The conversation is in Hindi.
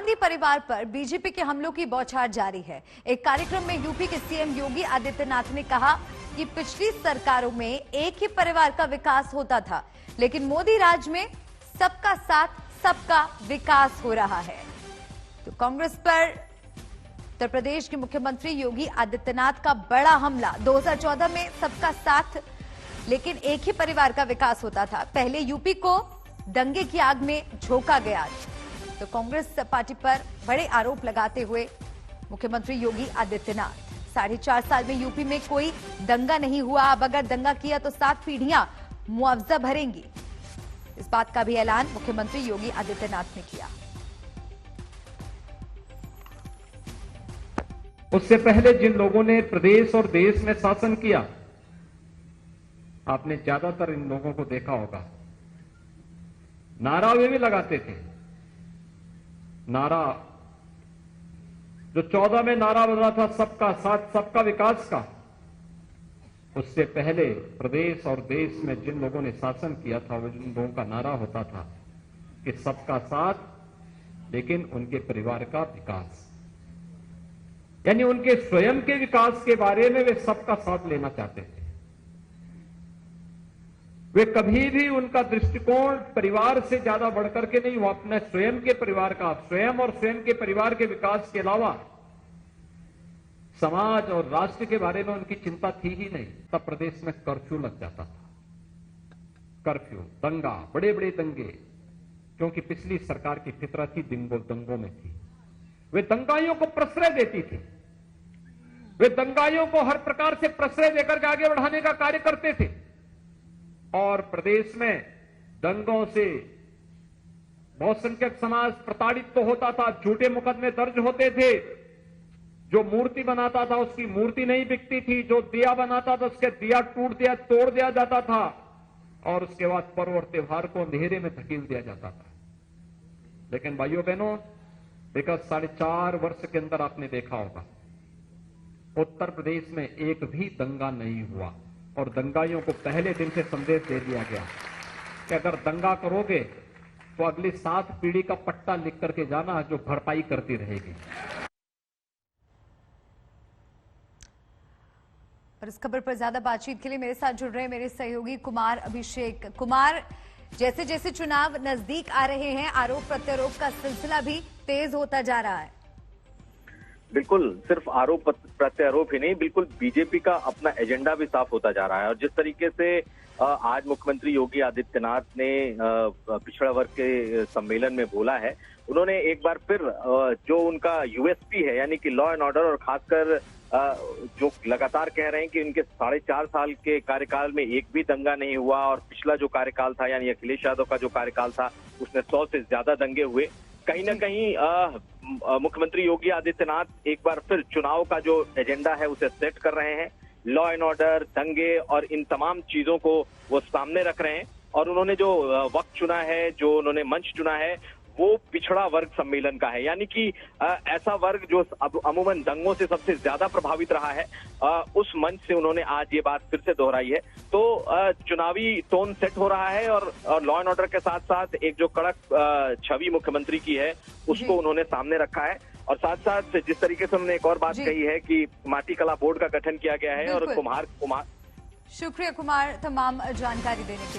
गांधी परिवार पर बीजेपी के हमलों की बौछार जारी है। एक कार्यक्रम में यूपी के सीएम योगी आदित्यनाथ ने कहा कि पिछली सरकारों में एक ही परिवार का विकास होता था, लेकिन मोदी राज में सबका साथ सबका विकास हो रहा है। तो कांग्रेस पर उत्तर प्रदेश के मुख्यमंत्री योगी आदित्यनाथ का बड़ा हमला। 2014 में सबका साथ लेकिन एक ही परिवार का विकास होता था। पहले यूपी को दंगे की आग में झोंका गया। तो कांग्रेस पार्टी पर बड़े आरोप लगाते हुए मुख्यमंत्री योगी आदित्यनाथ 4.5 साल में यूपी में कोई दंगा नहीं हुआ, अब अगर दंगा किया तो 7 पीढ़ियां मुआवजा भरेंगी। इस बात का भी ऐलान मुख्यमंत्री योगी आदित्यनाथ ने किया। उससे पहले जिन लोगों ने प्रदेश और देश में शासन किया, आपने ज्यादातर इन लोगों को देखा होगा, नारा वे भी लगाते थे। नारा जो 14 में नारा बदला था सबका साथ सबका विकास का, उससे पहले प्रदेश और देश में जिन लोगों ने शासन किया था, वो जिन लोगों का नारा होता था कि सबका साथ लेकिन उनके परिवार का विकास, यानी उनके स्वयं के विकास के बारे में वे सबका साथ लेना चाहते थे। वे कभी भी उनका दृष्टिकोण परिवार से ज्यादा बढ़कर के नहीं, वो अपने स्वयं के परिवार का, स्वयं और स्वयं के परिवार के विकास के अलावा समाज और राष्ट्र के बारे में उनकी चिंता थी ही नहीं। तब प्रदेश में कर्फ्यू लग जाता था। कर्फ्यू, दंगा, बड़े बड़े दंगे, क्योंकि पिछली सरकार की फितरत ही दंगों में थी। वे दंगाइयों को प्रश्रय देती थी। वे दंगाइयों को हर प्रकार से प्रश्रय देकर के आगे बढ़ाने का कार्य करते थे। और प्रदेश में दंगों से बहुसंख्यक समाज प्रताड़ित तो होता था, झूठे मुकदमे दर्ज होते थे। जो मूर्ति बनाता था उसकी मूर्ति नहीं बिकती थी, जो दिया बनाता था उसके दिया तोड़ दिया जाता था, और उसके बाद पर्व और त्योहार को अंधेरे में धकेल दिया जाता था। लेकिन भाइयों बहनों, विगत 4.5 वर्ष के अंदर आपने देखा होगा, उत्तर प्रदेश में एक भी दंगा नहीं हुआ। और दंगाइयों को पहले दिन से संदेश दे दिया गया कि अगर दंगा करोगे तो अगली 7 पीढ़ी का पट्टा लिख करके जाना, जो भरपाई करती रहेगी। और इस खबर पर ज्यादा बातचीत के लिए मेरे साथ जुड़ रहे हैं मेरे सहयोगी कुमार अभिषेक। कुमार, जैसे जैसे चुनाव नजदीक आ रहे हैं, आरोप प्रत्यारोप का सिलसिला भी तेज होता जा रहा है। बिल्कुल, सिर्फ आरोप प्रत्यारोप ही नहीं, बिल्कुल बीजेपी का अपना एजेंडा भी साफ होता जा रहा है। और जिस तरीके से आज मुख्यमंत्री योगी आदित्यनाथ ने पिछड़ा वर्ग के सम्मेलन में बोला है, उन्होंने एक बार फिर जो उनका यूएसपी है, यानी कि लॉ एंड ऑर्डर, और खासकर जो लगातार कह रहे हैं कि उनके 4.5 साल के कार्यकाल में एक भी दंगा नहीं हुआ, और पिछला जो कार्यकाल था यानी अखिलेश यादव का जो कार्यकाल था उसमें 100 से ज्यादा दंगे हुए। कहीं ना कहीं मुख्यमंत्री योगी आदित्यनाथ एक बार फिर चुनाव का जो एजेंडा है उसे सेट कर रहे हैं। लॉ एंड ऑर्डर, दंगे और इन तमाम चीजों को वो सामने रख रहे हैं। और उन्होंने जो वक्त चुना है, जो उन्होंने मंच चुना है, वो पिछड़ा वर्ग सम्मेलन का है, यानी कि ऐसा वर्ग जो अब अमूमन दंगों से सबसे ज्यादा प्रभावित रहा है, उस मंच से उन्होंने आज ये बात फिर से दोहराई है। तो चुनावी टोन सेट हो रहा है, और लॉ एंड ऑर्डर के साथ साथ एक जो कड़क छवि मुख्यमंत्री की है उसको उन्होंने सामने रखा है। और साथ साथ जिस तरीके से उन्होंने एक और बात कही है कि माटी कला बोर्ड का गठन किया गया है, और कुम्हार। शुक्रिया कुमार तमाम जानकारी देने के लिए।